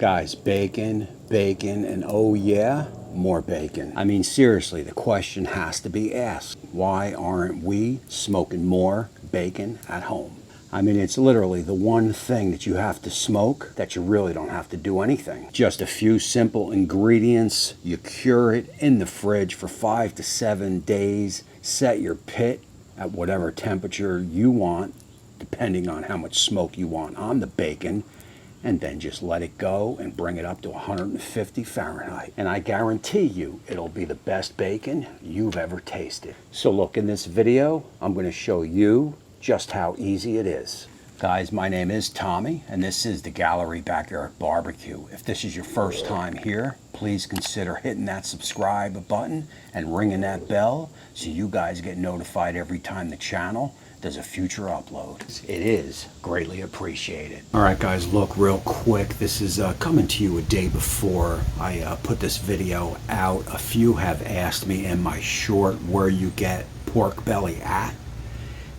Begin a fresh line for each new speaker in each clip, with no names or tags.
Guys, bacon, bacon, and oh yeah, more bacon. I mean, seriously, the question has to be asked. Why aren't we smoking more bacon at home? I mean, it's literally the one thing that you have to smoke that you really don't have to do anything. Just a few simple ingredients. You cure it in the fridge for 5 to 7 days. Set your pit at whatever temperature you want, depending on how much smoke you want on the bacon. And then just let it go and bring it up to 150 Fahrenheit. And I guarantee you it'll be the best bacon you've ever tasted. So look, in this video, I'm going to show you just how easy it is. Guys, my name is Tommy, and this is the Gallery Backyard Barbecue. If this is your first time here, please consider hitting that subscribe button and ringing that bell so you guys get notified every time the channel does a future upload. It is greatly appreciated. All right, guys, look real quick. This is coming to you a day before I put this video out. A few have asked me in my short where you get pork belly at.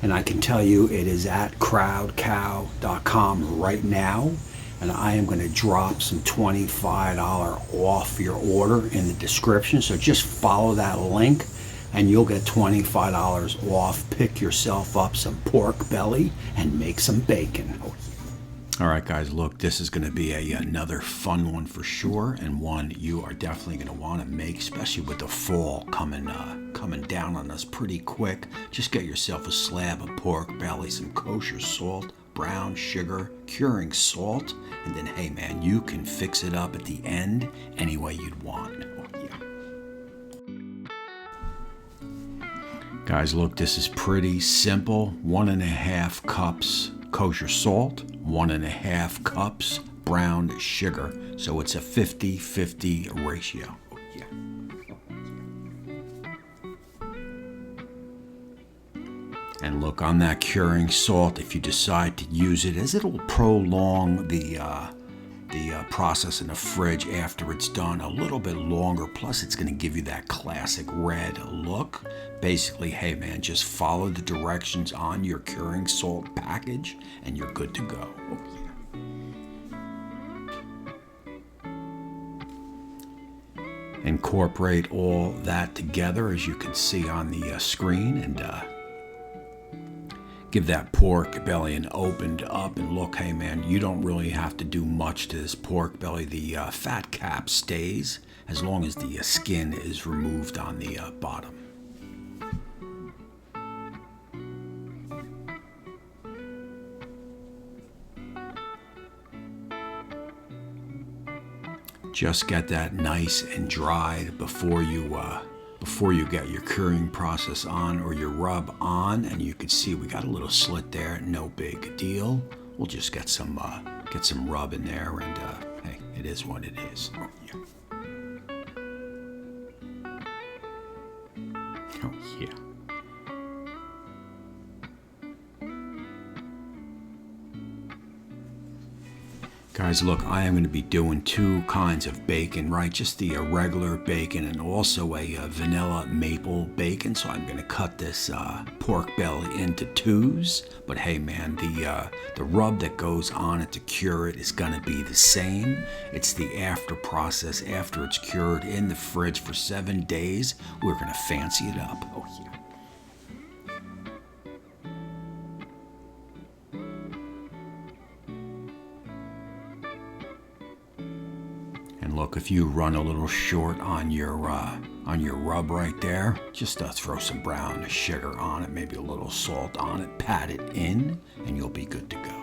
And I can tell you it is at crowdcow.com right now. And I am going to drop some $25 off your order in the description. So just follow that link and you'll get $25 off. Pick yourself up some pork belly and make some bacon. All right, guys, look, this is going to be another fun one for sure, and one you are definitely going to want to make, especially with the fall coming down on us pretty quick. Just get yourself a slab of pork belly, some kosher salt, brown sugar, curing salt, and then, hey, man, you can fix it up at the end any way you'd want. Guys, look, this is pretty simple. 1.5 cups kosher salt, 1.5 cups brown sugar. So it's a 50-50 ratio. And look, on that curing salt, if you decide to use it, as it'll prolong the process in the fridge after it's done a little bit longer, plus it's going to give you that classic red look. Basically, hey man, just follow the directions on your curing salt package and you're good to go. Incorporate all that together as you can see on the screen, and give that pork belly an opened up, and look, hey man, you don't really have to do much to this pork belly. The fat cap stays as long as the skin is removed on the bottom. Just get that nice and dried before you get your curing process on or your rub on. And you can see we got a little slit there, no big deal. We'll just get some rub in there, and hey, it is what it is. Oh yeah. Guys, look, I am going to be doing 2 kinds of bacon, right? Just the regular bacon and also a vanilla maple bacon. So I'm going to cut this pork belly into 2s. But hey, man, the rub that goes on it to cure it is going to be the same. It's the after process after it's cured in the fridge for 7 days. We're going to fancy it up. Oh yeah. And look, if you run a little short on your rub right there, just throw some brown sugar on it, maybe a little salt on it, pat it in, and you'll be good to go.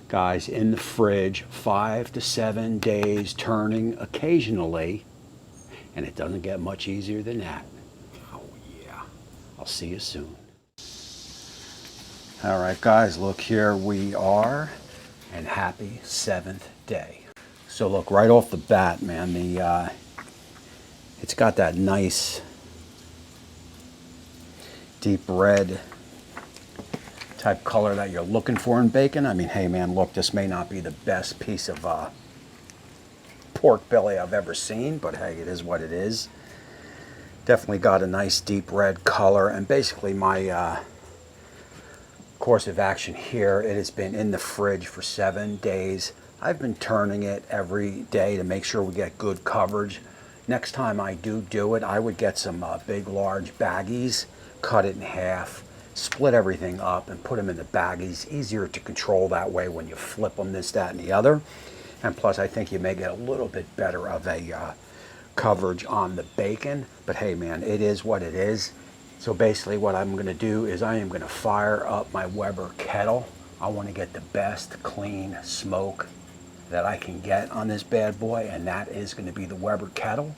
Guys, in the fridge, 5 to 7 days, turning occasionally, and it doesn't get much easier than that. Oh yeah. I'll see you soon. All right, guys, look, here we are, and happy 7th day. So look, right off the bat, man, it's got that nice deep red type color that you're looking for in bacon. I mean, hey man, look, this may not be the best piece of pork belly I've ever seen, but hey, it is what it is. Definitely got a nice deep red color, and basically my course of action here, it has been in the fridge for 7 days. I've been turning it every day to make sure we get good coverage. Next time I do it, I would get some big large baggies, cut it in half, split everything up and put them in the baggies. Easier to control that way when you flip them, this, that, and the other. And plus I think you may get a little bit better of a coverage on the bacon. But hey man, it is what it is. So basically what I'm going to do is I am going to fire up my Weber kettle. I want to get the best clean smoke that I can get on this bad boy, and that is going to be the Weber kettle.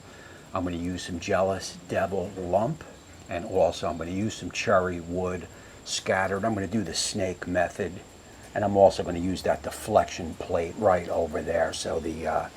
I'm going to use some Jealous Devil lump, and also I'm going to use some cherry wood scattered. I'm going to do the snake method, and I'm also going to use that deflection plate right over there so the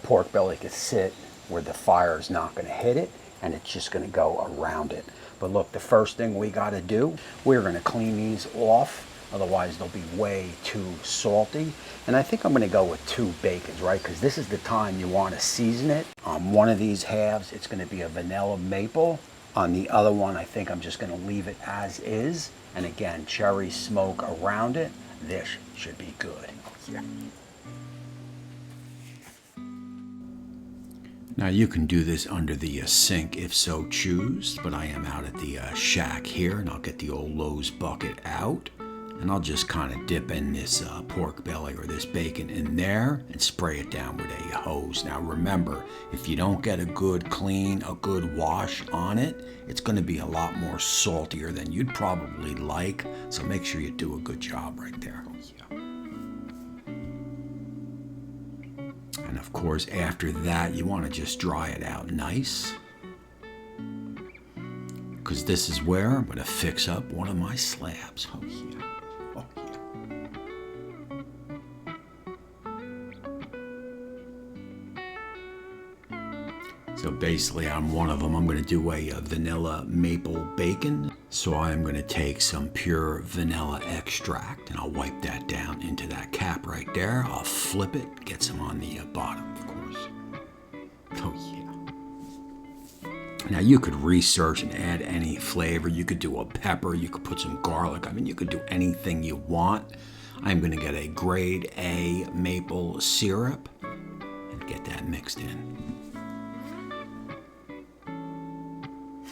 pork belly can sit where the fire is not going to hit it, and it's just going to go around it. But look, the first thing we got to do, we're going to clean these off. Otherwise, they'll be way too salty. And I think I'm going to go with 2 bacons, right? Because this is the time you want to season it. On one of these halves, it's going to be a vanilla maple. On the other one, I think I'm just going to leave it as is. And again, cherry smoke around it. This should be good. Yeah. Now you can do this under the sink if so choose, but I am out at the shack here, and I'll get the old Lowe's bucket out, and I'll just kind of dip in this pork belly or this bacon in there and spray it down with a hose. Now remember, if you don't get a good clean, a good wash on it, it's going to be a lot more saltier than you'd probably like, so make sure you do a good job right there. And of course, after that, you want to just dry it out nice, because this is where I'm going to fix up one of my slabs. Oh yeah. Oh yeah. So basically on one of them, I'm going to do a vanilla maple bacon. So I'm going to take some pure vanilla extract, and I'll wipe that down into that cap right there. I'll flip it, get some on the bottom, of course. Oh yeah. Now you could research and add any flavor. You could do a pepper, you could put some garlic. I mean, you could do anything you want. I'm going to get a grade A maple syrup and get that mixed in.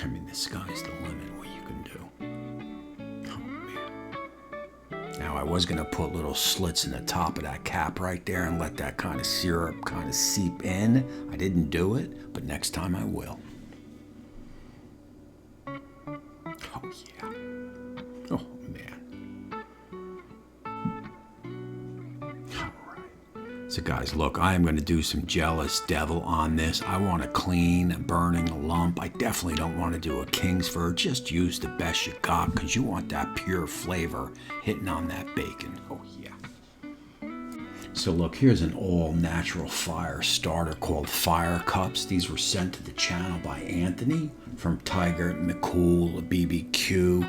I mean, the sky's the limit what you can do. Oh, man. Now, I was going to put little slits in the top of that cap right there and let that kind of syrup kind of seep in. I didn't do it, but next time I will. Oh, yeah. Oh, man. All right. So, guys, look, I am going to do some Jealous Devil on this. I want a clean, burning lump. I definitely don't want to do a Kingsford. Just use the best you got, because you want that pure flavor hitting on that bacon. Oh, yeah. So, look, here's an all-natural fire starter called Fire Cups. These were sent to the channel by Anthony from Tiger McCool BBQ.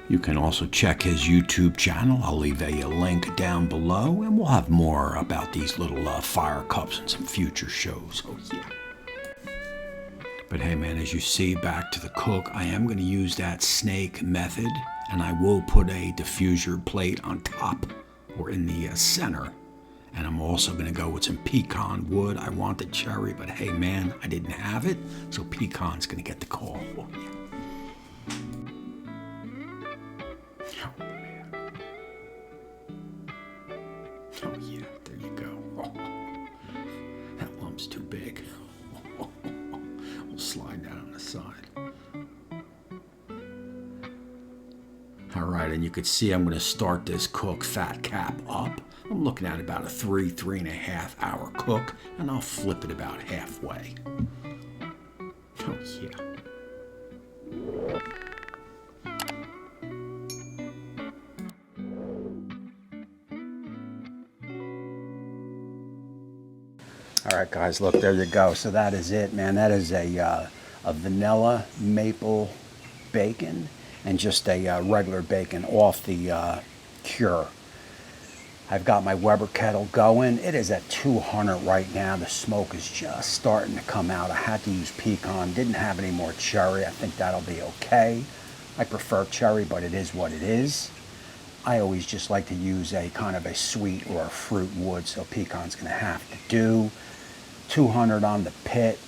You can also check his YouTube channel. I'll leave a link down below, and we'll have more about these little fire cups in some future shows. Oh, yeah. But hey, man, as you see, back to the cook, I am going to use that snake method, and I will put a diffuser plate on top or in the center. And I'm also going to go with some pecan wood. I wanted cherry, but hey, man, I didn't have it, so pecan's going to get the call. Oh, yeah. Oh, man. Oh, yeah, there you go. Oh, that lump's too big. We'll slide that on the side. All right, and you can see I'm going to start this cook fat cap up. I'm looking at about a 3.5 hour cook, and I'll flip it about halfway. Oh, yeah. All right, guys, look, there you go. So that is it, man. That is a vanilla maple bacon. and just a regular bacon off the cure. I've got my Weber kettle going. It is at 200 right now. The smoke is just starting to come out. I had to use pecan, didn't have any more cherry. I think that'll be okay. I prefer cherry, but it is what it is. I always just like to use a kind of a sweet or a fruit wood, so pecan's gonna have to do. 200 on the pit.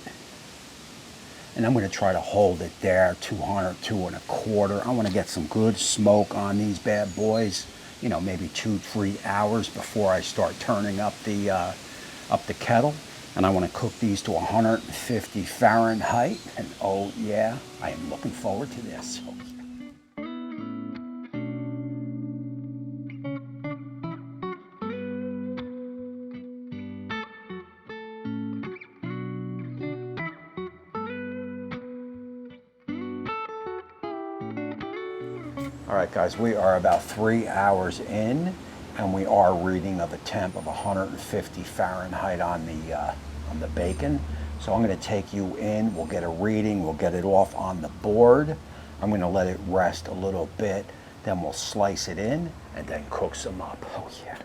And I'm gonna try to hold it there, 200, 2.25. I wanna get some good smoke on these bad boys. You know, maybe 2-3 hours before I start turning up the kettle. And I want to cook these to 150 Fahrenheit. And oh yeah, I am looking forward to this. All right, guys, we are about 3 hours in, and we are reading of a temp of 150 Fahrenheit on the bacon. So I'm going to take you in. We'll get a reading. We'll get it off on the board. I'm going to let it rest a little bit. Then we'll slice it in and then cook some up. Oh yeah.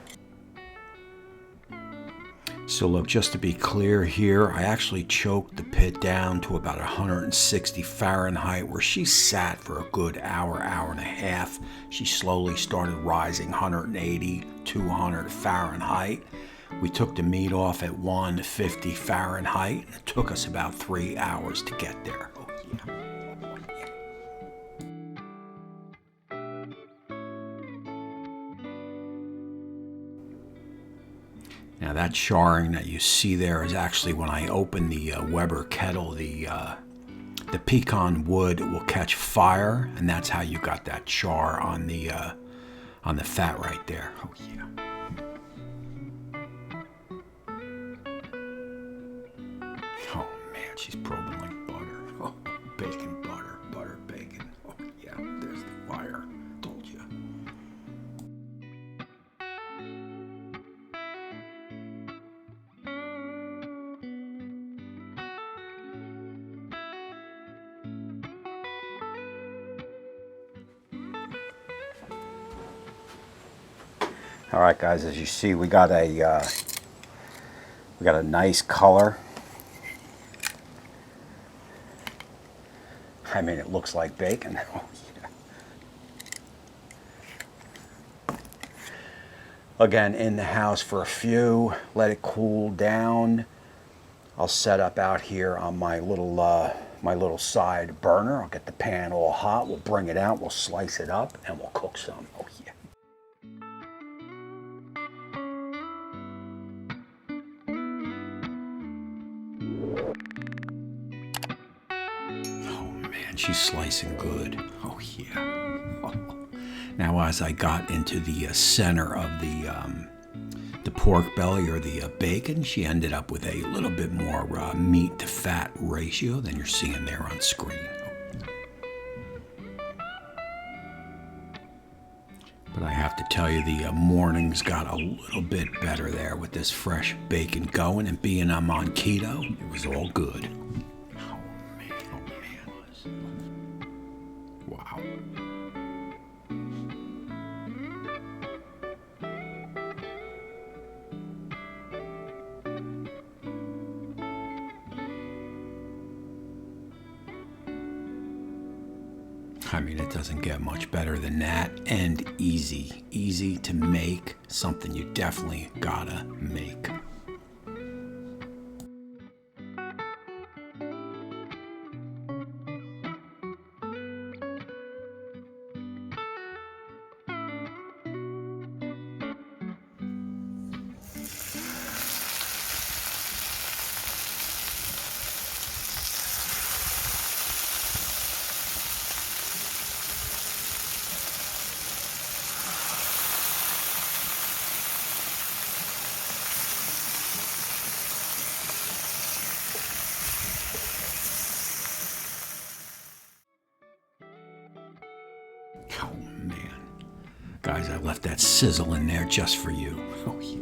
So look, just to be clear here, I actually choked the pit down to about 160 Fahrenheit, where she sat for a good hour, hour and a half. She slowly started rising, 180, 200 Fahrenheit. We took the meat off at 150 Fahrenheit. It took us about 3 hours to get there. Oh yeah. Now that charring that you see there is actually when I open the Weber kettle, the pecan wood will catch fire, and that's how you got that char on the fat right there. Oh yeah. Oh man, she's probing like butter. Oh, bacon, butter, butter, bacon. Oh yeah, there's the fire. Told you. All right, guys, as you see, we got a nice color. I mean, it looks like bacon. Oh, yeah. Again, in the house for a few, let it cool down. I'll set up out here on my little side burner. I'll get the pan all hot. We'll bring it out. We'll slice it up, and we'll cook some. Oh yeah. She's slicing good. Oh yeah. Oh. Now, as I got into the center of the pork belly or the bacon, she ended up with a little bit more meat to fat ratio than you're seeing there on screen. But I have to tell you, the mornings got a little bit better there with this fresh bacon going, and being I'm on keto, it was all good. Wow. I mean, it doesn't get much better than that, and easy to make, something you definitely gotta make. Oh man, guys, I left that sizzle in there just for you. Oh yeah.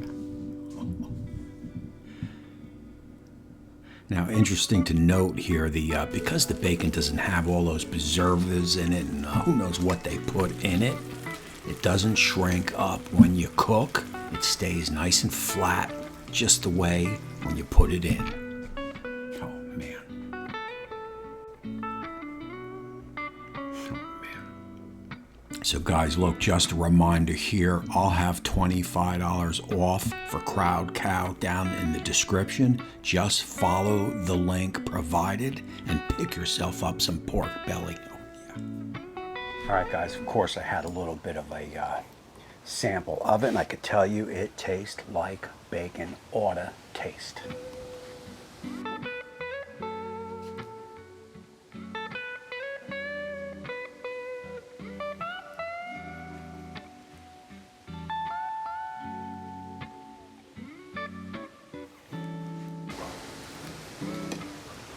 Now, interesting to note here, because the bacon doesn't have all those preservatives in it, and who knows what they put in it, it doesn't shrink up when you cook. It stays nice and flat, just the way when you put it in. Oh man. So guys, look, just a reminder here, I'll have $25 off for Crowd Cow down in the description. Just follow the link provided and pick yourself up some pork belly. Oh, yeah. All right, guys, of course I had a little bit of a sample of it, and I could tell you it tastes like bacon ought to taste.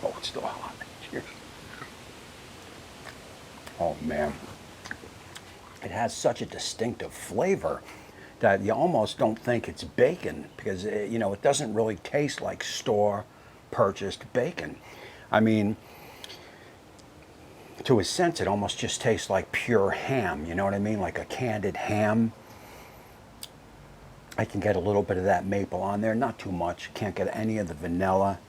Oh, it's still hot. Cheers. Oh man, it has such a distinctive flavor that you almost don't think it's bacon, because it doesn't really taste like store purchased bacon. I mean, to a sense, it almost just tastes like pure ham. You know what I mean? Like a candied ham. I can get a little bit of that maple on there, not too much. Can't get any of the vanilla.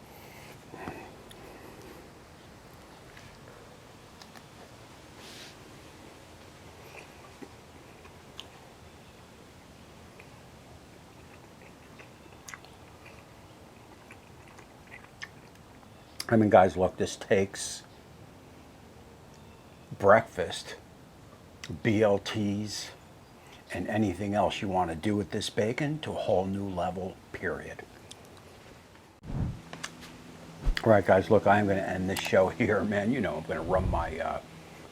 I mean, guys, look, this takes breakfast, BLTs, and anything else you want to do with this bacon to a whole new level, period. All right, guys, look, I'm going to end this show here, man. You know, I'm going to run my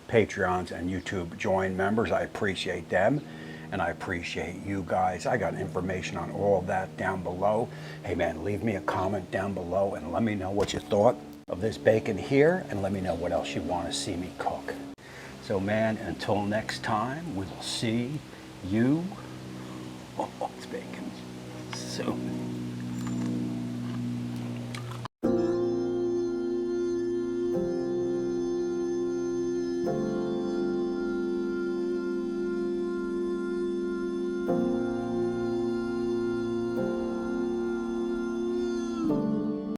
Patreons and YouTube join members. I appreciate them, and I appreciate you guys. I got information on all of that down below. Hey, man, leave me a comment down below and let me know what you thought of this bacon here, and let me know what else you want to see me cook. So, man, until next time, we will see you, oh, it's bacon, soon.